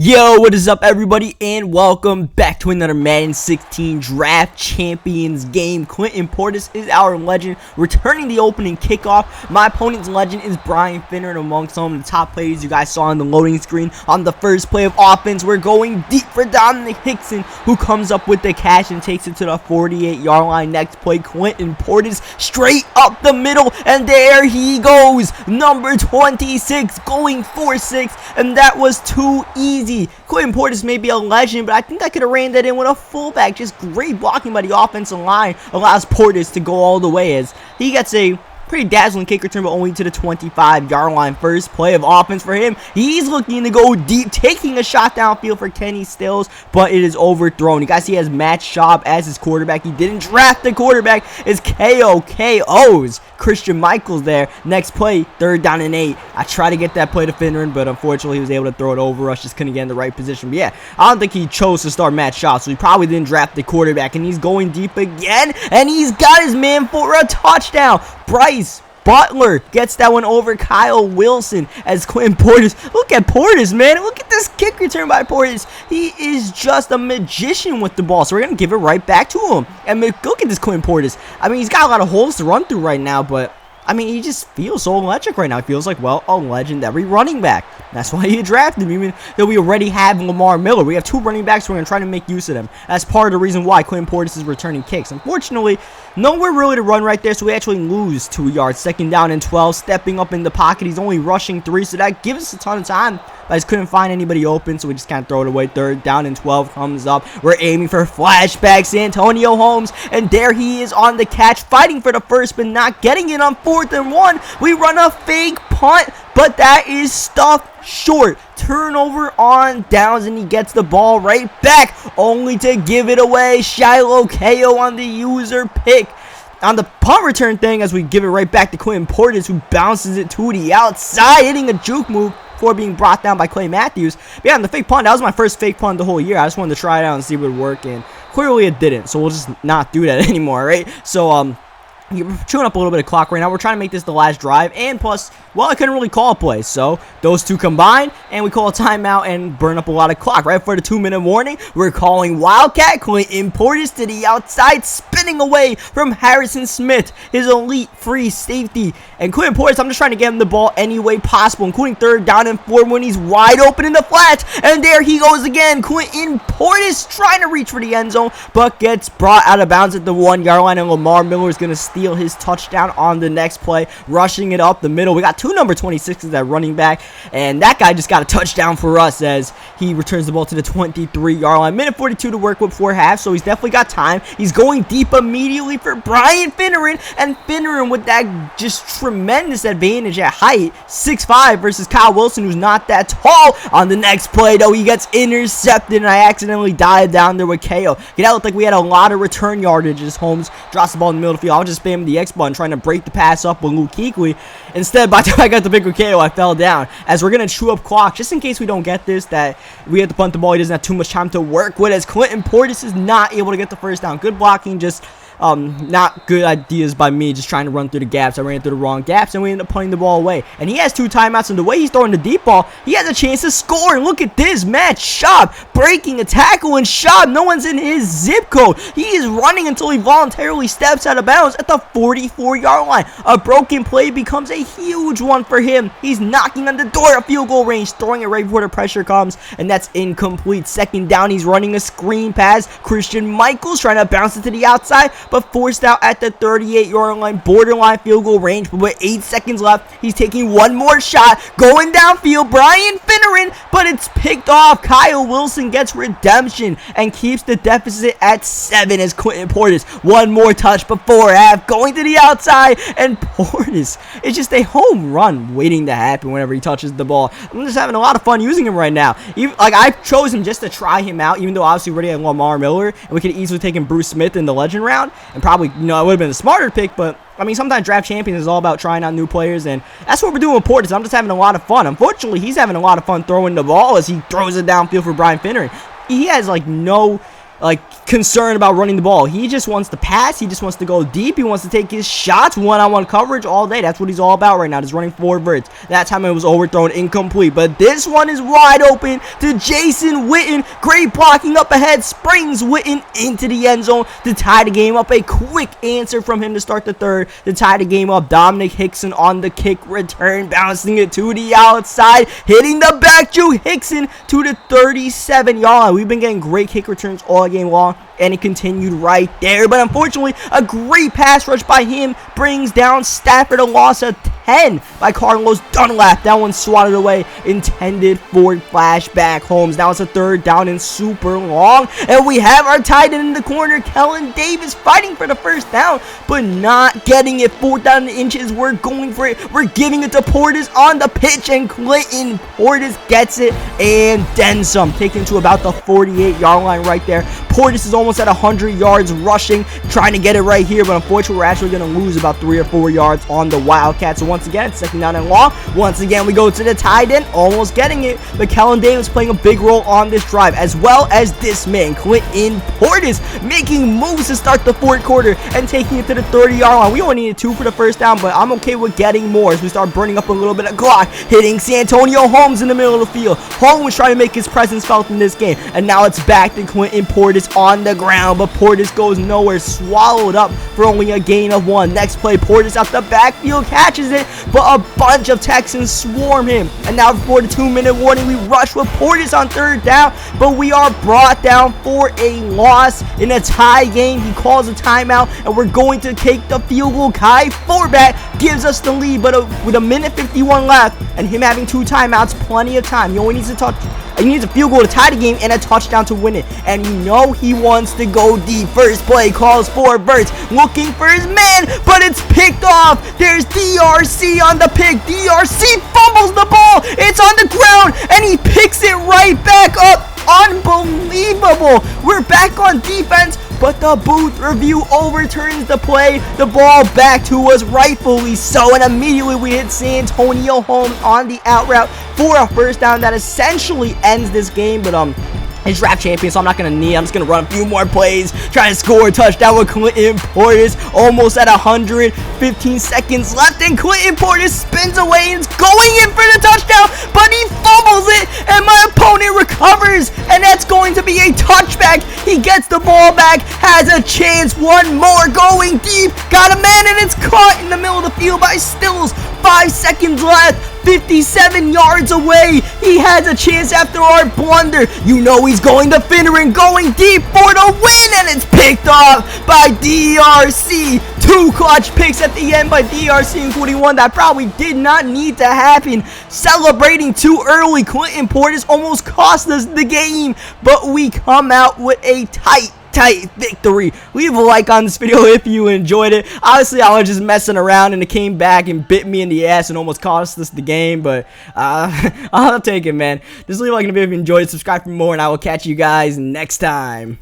Yo, what is up everybody, and welcome back to another Madden 16 Draft Champions game. Quentin Portis is our legend, returning the opening kickoff. My opponent's legend is Finneran, among some of the top players you guys saw on the loading screen. On the first play of offense, we're going deep for Dominic Hickson, who comes up with the catch and takes it to the 48-yard line. Next play, Quentin Portis straight up the middle, and there he goes. Number 26 going 4-6, and that was too easy. Quentin Portis may be a legend, but I think I could have ran that in with a fullback. Just great blocking by the offensive line allows Portis to go all the way as he gets a pretty dazzling kick return, but only to the 25-yard line. First play of offense for him. He's looking to go deep, taking a shot downfield for Kenny Stills, but it is overthrown. You guys see he has Matt Schaub as his quarterback. He didn't draft the quarterback. It's KO's Christian Michaels there. Next play, 3rd down and 8. I tried to get that play to Finneran, but unfortunately he was able to throw it over us. Just couldn't get in the right position. But yeah, I don't think he chose to start Matt Schaub, so he probably didn't draft the quarterback. And he's going deep again, and he's got his man for a touchdown. Bryce Butler gets that one over Kyle Wilson as Quentin Portis. Look at Portis, man. Look at this kick return by Portis. He is just a magician with the ball. So we're going to give it right back to him. And look at this Quentin Portis. I mean, he's got a lot of holes to run through right now, but I mean, he just feels so electric right now. He feels like, well, a legendary running back. That's why you drafted him, even though we already have Lamar Miller. We have 2 running backs, so we're going to try to make use of them. That's part of the reason why Quentin Portis is returning kicks. Unfortunately, nowhere really to run right there, so we actually lose 2 yards. 2nd down and 12, stepping up in the pocket. He's only rushing 3, so that gives us a ton of time. But I just couldn't find anybody open, so we just kind of throw it away. 3rd down and 12 comes up. We're aiming for flashbacks. Antonio Holmes, and there he is on the catch, fighting for the first, but not getting it on 4th and 1. We run a fake punt, but that is stuffed short. Turnover on downs, and he gets the ball right back, only to give it away. Shiloh KO on the user pick. On the punt return thing, as we give it right back to Quentin Portis, who bounces it to the outside, hitting a juke move before being brought down by Clay Matthews. But yeah, on the fake punt, that was my first fake punt the whole year. I just wanted to try it out and see if it would work, and clearly it didn't, so we'll just not do that anymore, right? So, you're chewing up a little bit of clock right now. We're trying to make this the last drive, and plus, well, I couldn't really call a play, so those two combine, and we call a timeout and burn up a lot of clock. Right for the 2-minute warning, we're calling Wildcat. Quentin Portis to the outside, spinning away from Harrison Smith, his elite free safety. And Quentin Portis, I'm just trying to get him the ball any way possible, including 3rd down and 4 when he's wide open in the flats, and there he goes again. Quentin Portis trying to reach for the end zone, but gets brought out of bounds at the 1-yard line, and Lamar Miller is going to steal his touchdown on the next play, rushing it up the middle. We got 2 number 26s at running back, and that guy just got a touchdown for us as he returns the ball to the 23-yard line. Minute 42 to work with before half, so he's definitely got time. He's going deep immediately for Finneran, and Finneran with that just tremendous advantage at height, 6'5" versus Kyle Wilson, who's not that tall. On the next play, though, he gets intercepted, and I accidentally dived down there with KO. That looked like we had a lot of return yardage as Holmes drops the ball in the middle of the field. I was just spamming the X button trying to break the pass up with Luke Kuechly. Instead, by the time I got the big with KO, I fell down, as we're going to chew up clock just in case we don't get this, that we have to punt the ball. He doesn't have too much time to work with, as Quentin Portis is not able to get the first down. Good blocking, just not good ideas by me, just trying to run through the gaps. I ran through the wrong gaps, and we ended up punting the ball away. And he has 2 timeouts, and the way he's throwing the deep ball, he has a chance to score. And look at this, Matt Schaub breaking a tackle, and Schaub, no one's in his zip code. He is running until he voluntarily steps out of bounds at the 44-yard line. A broken play becomes a huge one for him. He's knocking on the door at field goal range, throwing it right before the pressure comes, and that's incomplete. 2nd down, he's running a screen pass. Christian Michaels trying to bounce it to the outside, but forced out at the 38-yard line, borderline field goal range. But with 8 seconds left, he's taking one more shot, going downfield. Finneran, but it's picked off. Kyle Wilson gets redemption and keeps the deficit at 7 as Quentin Portis, one more touch before half, going to the outside, and Portis is just a home run waiting to happen whenever he touches the ball. I'm just having a lot of fun using him right now. I chose him just to try him out, even though obviously we already had Lamar Miller, and we could easily take Bruce Smith in the legend round, and probably, it would have been a smarter pick, but I mean, sometimes draft champions is all about trying out new players, and that's what we're doing with Portis. I'm just having a lot of fun. Unfortunately, he's having a lot of fun throwing the ball as he throws it downfield for Finneran. He has like no like concerned about running the ball. He just wants to pass. He just wants to go deep. He wants to take his shots, one-on-one coverage all day. That's what he's all about right now. Just running forward verts. That time it was overthrown, incomplete. But this one is wide open to Jason Witten. Great blocking up ahead. Springs Witten into the end zone to tie the game up. A quick answer from him to start the third to tie the game up. Dominic Hickson on the kick return, bouncing it to the outside, hitting the back. Drew Hickson to the 37-yard line. We've been getting great kick returns all game long, and it continued right there. But unfortunately, a great pass rush by him brings down Stafford. A loss of 10 by Carlos Dunlap. That one swatted away, intended for flashback Holmes. Now it's a third down and super long, and we have our tight end in the corner, Kellen Davis, fighting for the first down, but not getting it. 4th down and inches. We're going for it. We're giving it to Portis on the pitch, and Clinton Portis gets it and then some. Taken to about the 48-yard line right there. Portis is almost at 100 yards rushing, trying to get it right here, but unfortunately we're actually going to lose about 3 or 4 yards on the Wildcat. So once again, it's 2nd down and long. Once again, we go to the tight end, almost getting it, but Kellen Davis playing a big role on this drive, as well as this man, Clinton Portis, making moves to start the 4th quarter and taking it to the 30-yard line. We only needed 2 for the first down, but I'm okay with getting more as we start burning up a little bit of clock, hitting Santonio Holmes in the middle of the field. Holmes was trying to make his presence felt in this game, and now it's back to Clinton Portis on the ground, but Portis goes nowhere, swallowed up for only a gain of 1. Next play, Portis out the backfield catches it, but a bunch of Texans swarm him, and now before the 2-minute warning, we rush with Portis on 3rd down, but we are brought down for a loss in a tie game. He calls a timeout, and we're going to take the field goal. Kai Forbat gives us the lead, but with a minute 51 left, and him having 2 timeouts, plenty of time. He only needs he needs a field goal to tie the game and a touchdown to win it. And you know he wants to go deep. First play calls for Verts, looking for his man, but it's picked off. There's DRC on the pick. DRC fumbles the ball. It's on the ground, and he picks it right back up. Unbelievable. We're back on defense, but the booth review overturns the play. The ball back to us, rightfully so, and immediately we hit Santonio Holmes on the out route for a first down that essentially ends this game. But he's draft champion, so I'm not going to knee. I'm just going to run a few more plays, try to score a touchdown with Clinton Portis. Almost at 115 seconds left, and Clinton Portis spins away and is going in for the touchdown, but he fumbles it, and my opponent recovers, and that's going to be a touchback. He gets the ball back, has a chance, one more, going deep, got a man, and it's caught in the middle of the field by Stills. 5 seconds left. 57 yards away. He has a chance after our blunder. You know he's going to Finneran, going deep for the win, and it's picked off by DRC. 2 clutch picks at the end by DRC, including one that probably did not need to happen. Celebrating too early, Clinton Portis almost cost us the game, but we come out with a tight victory. Leave a like on this video if you enjoyed it. Obviously, I was just messing around, and it came back and bit me in the ass and almost cost us the game, but I'll take it, man. Just leave a like in the video if you enjoyed it. Subscribe for more, and I will catch you guys next time.